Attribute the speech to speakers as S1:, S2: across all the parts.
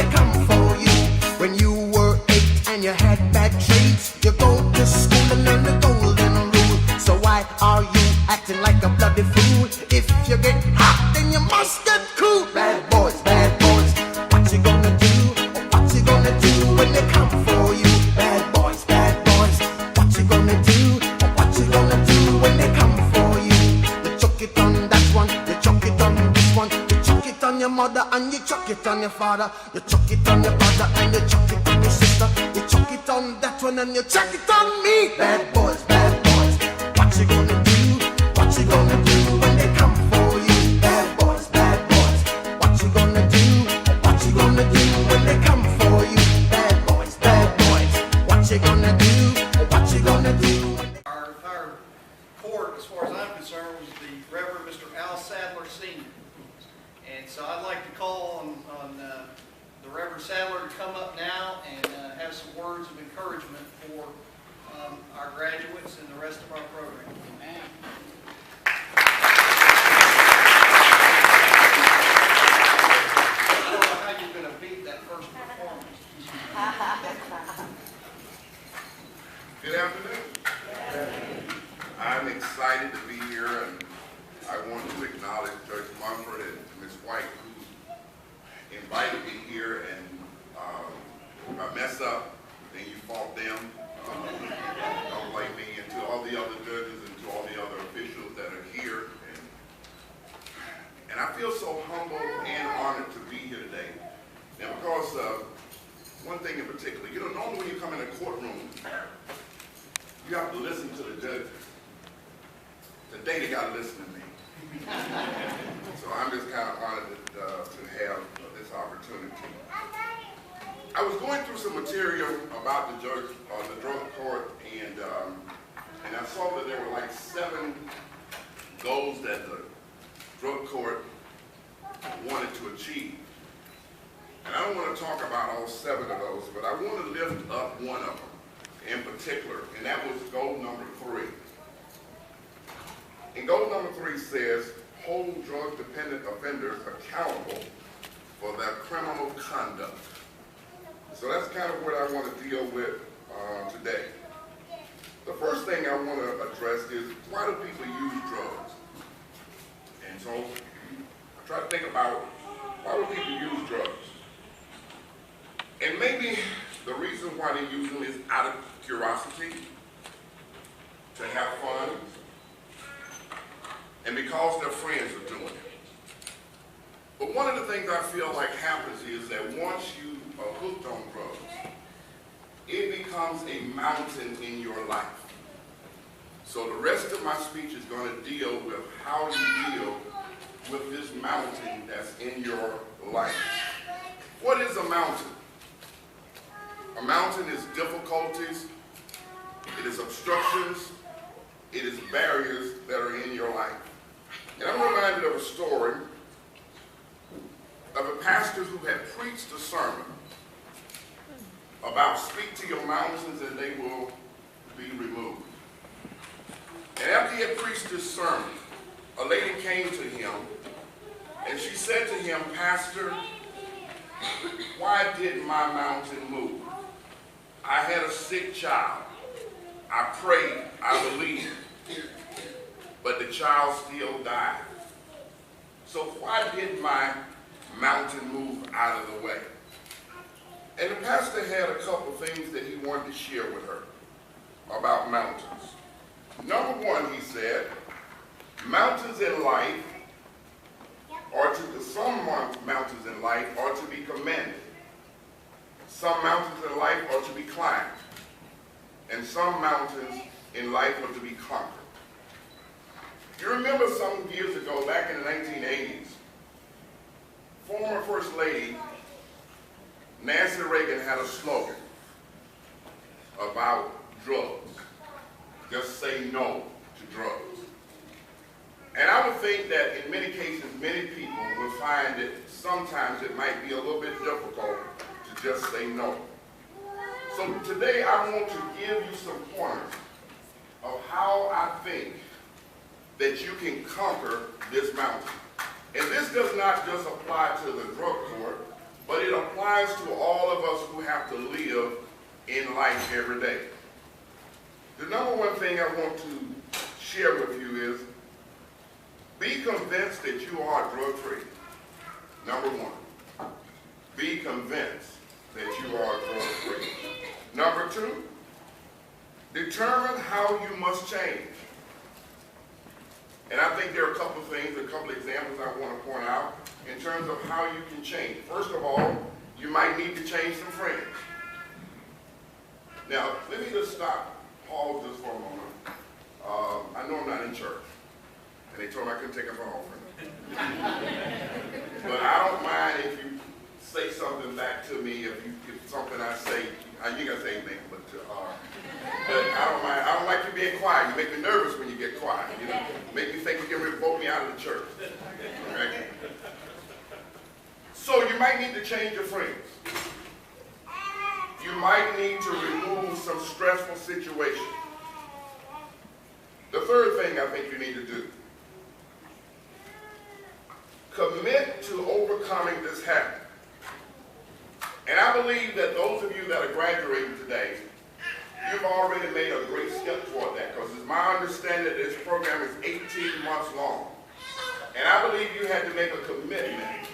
S1: they come for you. When you were 8 and you had bad traits, you go to school and learn the golden rule. So why are you acting like a bloody fool? If you get hot, then you must get cool. Bad boys, what you gonna do? What you gonna do when they come for you? Bad boys, what you gonna do? What you gonna do when they come for you? You chuck it on that one, you chuck it on this one, you chuck it on your mother and you chuck it on your father, you chuck it on your brother and you chuck it on your sister, you chuck it on that one and you chuck it on me. Bad boys, what you gonna do? What you gonna do when they come for you? Bad boys, what you gonna do? What you gonna do when they come for you? Bad boys, what you gonna do? What you gonna do?
S2: Our court, as far as I'm concerned, was the Reverend Mr. Al Sadler Sr. And so I'd like to call on the Reverend Sadler to come up now and have some words of encouragement for our graduates and the rest of our program. Amen. I don't know how you're going to beat that first performance.
S3: Good afternoon. I'm excited to be here, and I want to acknowledge Judge Mumford and Ms. White, who invited me here, and if I mess up, then you fault them. Don't blame me, and to all the other judges and to all the other officials that are here. And I feel so humbled and honored to be here today. Now, because one thing in particular, normally when you come in a courtroom, you have to listen to the judges. Today they got to listen to me. So I'm just kind of honored to have this opportunity. I was going through some material about the drug court, and I saw that there were like 7 goals that the drug court wanted to achieve. And I don't want to talk about all 7 of those, but I want to lift up one of them in particular, and that was goal number 3. And goal number 3 says, hold drug-dependent offenders accountable for their criminal conduct. So that's kind of what I want to deal with today. The first thing I want to address is, why do people use drugs? And so I try to think about, why do people use drugs? And maybe the reason why they use them is out of curiosity, to have fun, and because their friends are doing it. But one of the things I feel like happens is that once you are hooked on drugs, it becomes a mountain in your life. So the rest of my speech is going to deal with how you deal with this mountain that's in your life. What is a mountain? A mountain is difficulties, it is obstructions, it is barriers that are in your life. And I'm reminded of a story of a pastor who had preached a sermon about speak to your mountains and they will be removed. And after he had preached this sermon, a lady came to him and she said to him, Pastor, why didn't my mountain move? I had a sick child. I prayed, I believed, but the child still died. So why didn't my mountain move out of the way? And the pastor had a couple things that he wanted to share with her about mountains. Number 1, he said, mountains in life some mountains in life are to be commended. Some mountains in life are to be climbed. And some mountains in life are to be conquered. You remember some years ago, back in the 1980s, former First Lady Nancy Reagan had a slogan about drugs. Just say no to drugs. And I would think that in many cases, many people will find that sometimes it might be a little bit difficult to just say no. So today I want to give you some pointers of how I think that you can conquer this mountain. And this does not just apply to the drug court, but it it applies to all of us who have to live in life every day. The number one thing I want to share with you is be convinced that you are drug-free. Number one, be convinced that you are drug-free. Number two, determine how you must change. And I think there are a couple of things, a couple of examples I want to point out in terms of how you can change. First of all, you might need to change some friends. Now, let me just pause this for a moment. I know I'm not in church, and they told me I couldn't take up an offering. But I don't mind if you say something back to me, if something I say, you gotta say amen, but I don't mind. I don't like you being quiet. You make me nervous when you get quiet. You know, make me think you can revoke me out of the church. Right? So you might need to change your friends. You might need to remove some stressful situations. The third thing I think you need to do, commit to overcoming this habit. And I believe that those of you that are graduating today, you've already made a great step toward that, because it's my understanding that this program is 18 months long. And I believe you had to make a commitment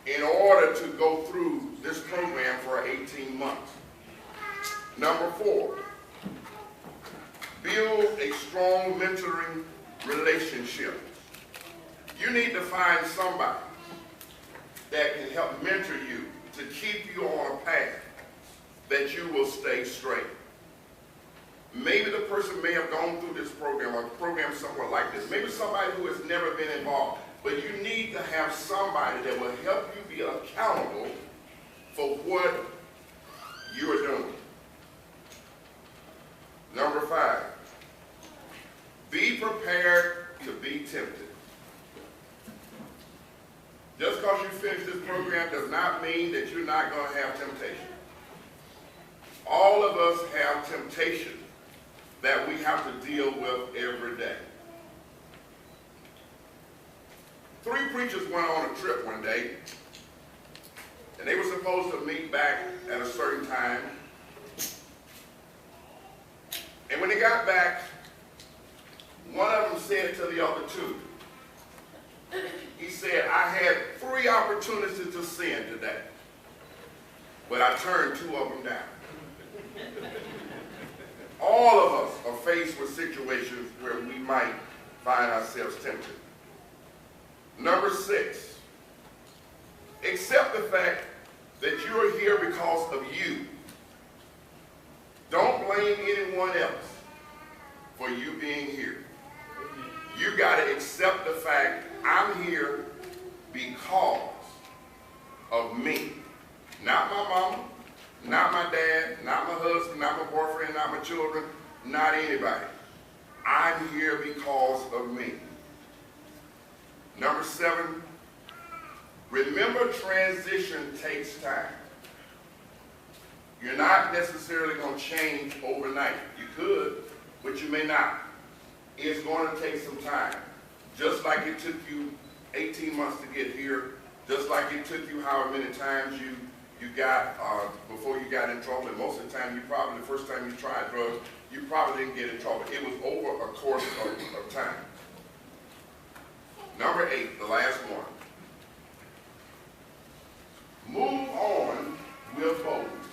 S3: in order to go through this program for 18 months. Number 4, build a strong mentoring relationship. You need to find somebody that can help mentor you to keep you on a path that you will stay straight. Maybe the person may have gone through this program or a program somewhere like this. Maybe somebody who has never been involved. But you need to have somebody that will help you be accountable for what you are doing. Number 5, be prepared to be tempted. Just because you finish this program does not mean that you're not going to have temptation. All of us have temptation that we have to deal with every day. 3 preachers went on a trip one day, and they were supposed to meet back at a certain time. And when they got back, one of them said to the other 2, he said, I had 3 opportunities to sin today, but I turned 2 of them down. All of us are faced with situations where we might find ourselves tempted. Number 6, accept the fact that you are here because of you. Don't blame anyone else for you being here. You got to accept the fact I'm here because of me. Not my mama, not my dad, not my husband, not my boyfriend, not my children, not anybody. I'm here because of me. Number 7, remember transition takes time. You're not necessarily going to change overnight. You could, but you may not. It's going to take some time. Just like it took you 18 months to get here, just like it took you however many times you got before you got in trouble. And most of the time, the first time you tried drugs, you probably didn't get in trouble. It was over a course of time. Number 8, the last one. Move on with boldness.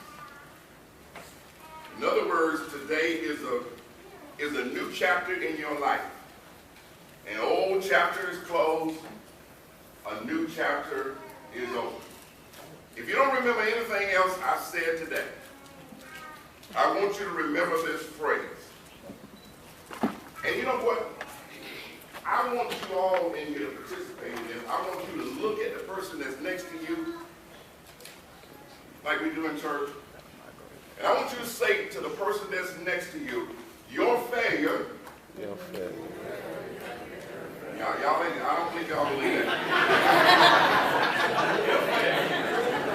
S3: In other words, today is a new chapter in your life. An old chapter is closed, a new chapter is open. If you don't remember anything else I said today, I want you to remember this phrase. And you know what? I want you all in here to participate in this. I want you to look at the person that's next to you, like we do in church. And I want you to say to the person that's next to you, your failure.
S4: Your failure.
S3: I don't think y'all believe that.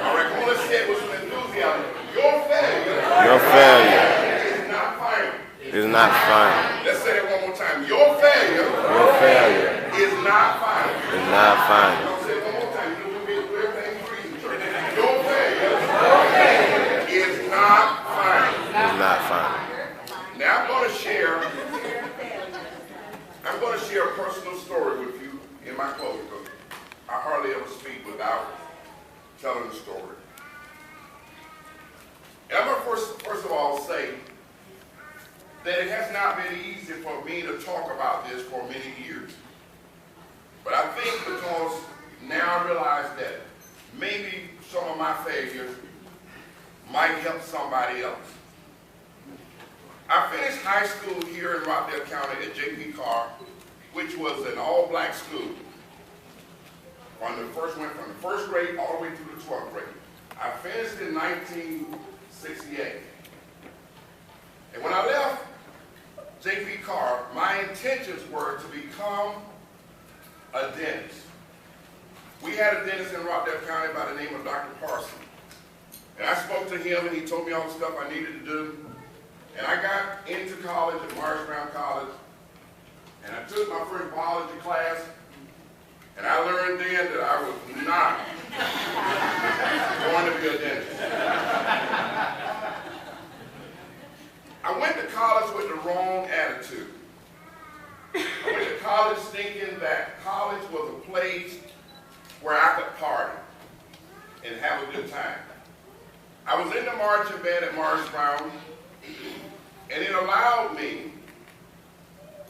S3: All right, come on, let's say it with some enthusiasm. Your failure is not final.
S4: Is not final.
S3: Let's say that one more time. Your failure is not final.
S4: Is not final.
S3: I'll say it one more time. You know, we're everything freezing, church. Your that it has not been easy for me to talk about this for many years. But I think because now I realize that maybe some of my failures might help somebody else. I finished high school here in Rockdale County at J.P. Carr, which was an all-black school. Went from the first grade all the way through the 12th grade. I finished in 1968. And when I left J.P. Carr, my intentions were to become a dentist. We had a dentist in Rockdale County by the name of Dr. Parson. And I spoke to him and he told me all the stuff I needed to do. And I got into college at Morris Brown College. And I took my first biology class. And I learned then that I was not going to be a dentist. I went to college with the wrong attitude. I went to college thinking that college was a place where I could party and have a good time. I was in the marching band at Morris Brown, and it allowed me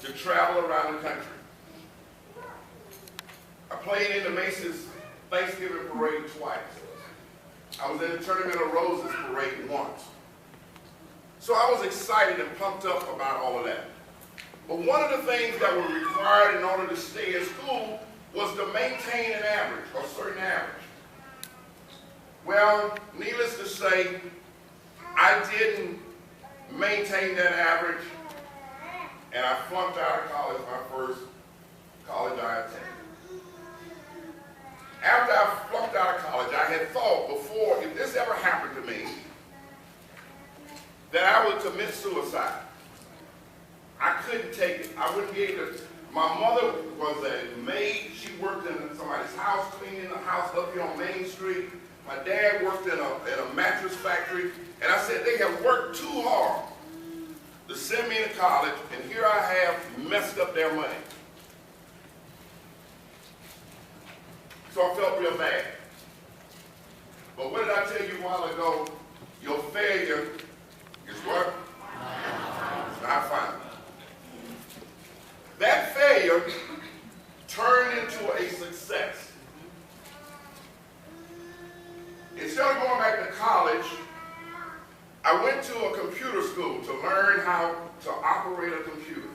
S3: to travel around the country. I played in the Macy's Thanksgiving Parade twice. I was in the Tournament of Roses Parade once. So I was excited and pumped up about all of that. But one of the things that were required in order to stay in school was to maintain an average, a certain average. Well, needless to say, I didn't maintain that average, and I flunked out of college, my first college I attended. After I flunked out of college, I had thought before, if this ever happened to me, that I would commit suicide. I couldn't take it. I wouldn't be able to. My mother was a maid. She worked in somebody's house, cleaning the house up here on Main Street. My dad worked in a mattress factory. And I said, they have worked too hard to send me to college, and here I have messed up their money. So I felt real bad. But what did I tell you a while ago? Your failure is what? It's not final. That failure turned into a success. Instead of going back to college, I went to a computer school to learn how to operate a computer.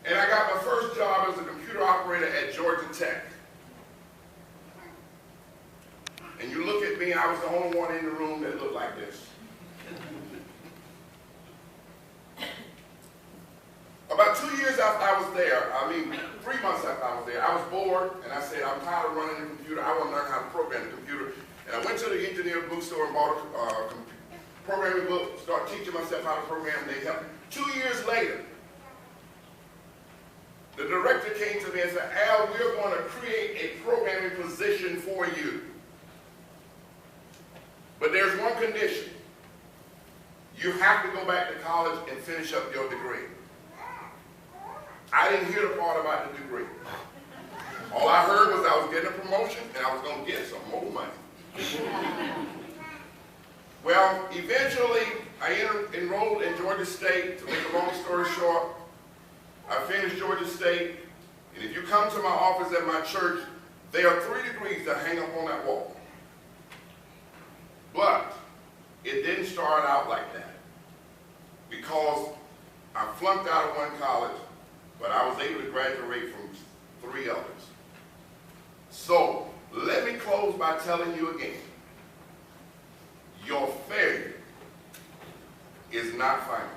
S3: And I got my first job as a computer operator at Georgia Tech. And you look at me, I was the only one in the room that looked like this. About 2 years after I was there, 3 months after I was there, I was bored, and I said, I'm tired of running the computer. I want to learn how to program the computer. And I went to the engineer bookstore and bought a programming book, started teaching myself how to program, and they helped me. 2 years later, the director came to me and said, Al, we're going to create a programming position for you. But there's one condition. You have to go back to college and finish up your degree. I didn't hear the part about the degree. All I heard was I was getting a promotion and I was going to get some more money. Well, eventually I enrolled in Georgia State. To make a long story short, I finished Georgia State, and if you come to my office at my church, there are 3 degrees that hang up on that wall. But it didn't start out like that, because I flunked out of one college, but I was able to graduate from 3 others. So let me close by telling you again, your failure is not final.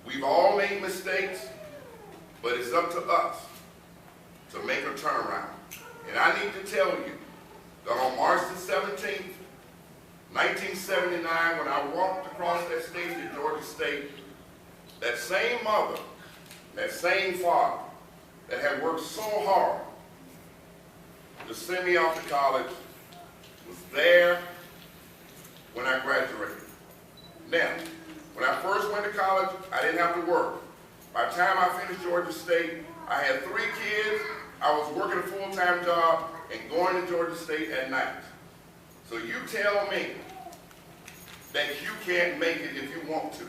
S3: We've all made mistakes, but it's up to us to make a turnaround. And I need to tell you that on March the 17th, 1979, when I walked across that stage at Georgia State, that same mother, that same father that had worked so hard to send me off to college was there when I graduated. Now, when I first went to college, I didn't have to work. By the time I finished Georgia State, I had 3 kids, I was working a full-time job, and going to Georgia State at night. So you tell me that you can't make it if you want to.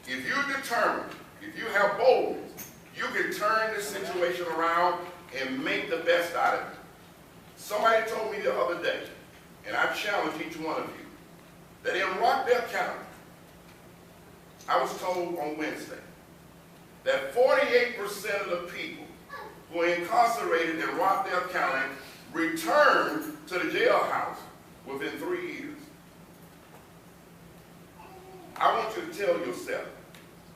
S3: If you're determined, if you have boldness, you can turn this situation around and make the best out of it. Somebody told me the other day, and I challenge each one of you, that in Rockdale County, I was told on Wednesday, that 48% of the people who are incarcerated in Rockdale County return to the jailhouse within 3 years. I want you to tell yourself,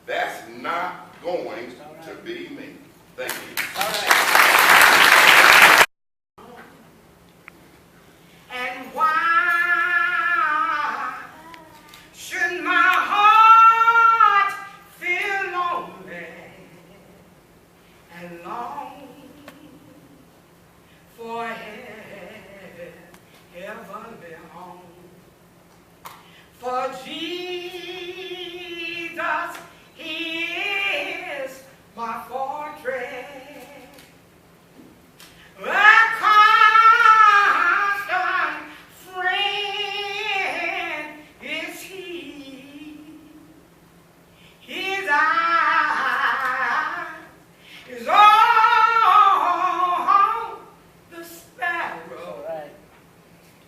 S3: that's not going to be me. Thank you.
S5: And why should my heart feel lonely and long for heavenly home? For Jesus, He is my fortress. A constant friend is He. His eye is on the sparrow,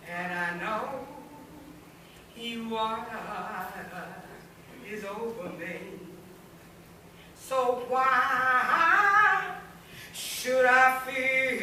S5: and I know He watches over me. So why should I fear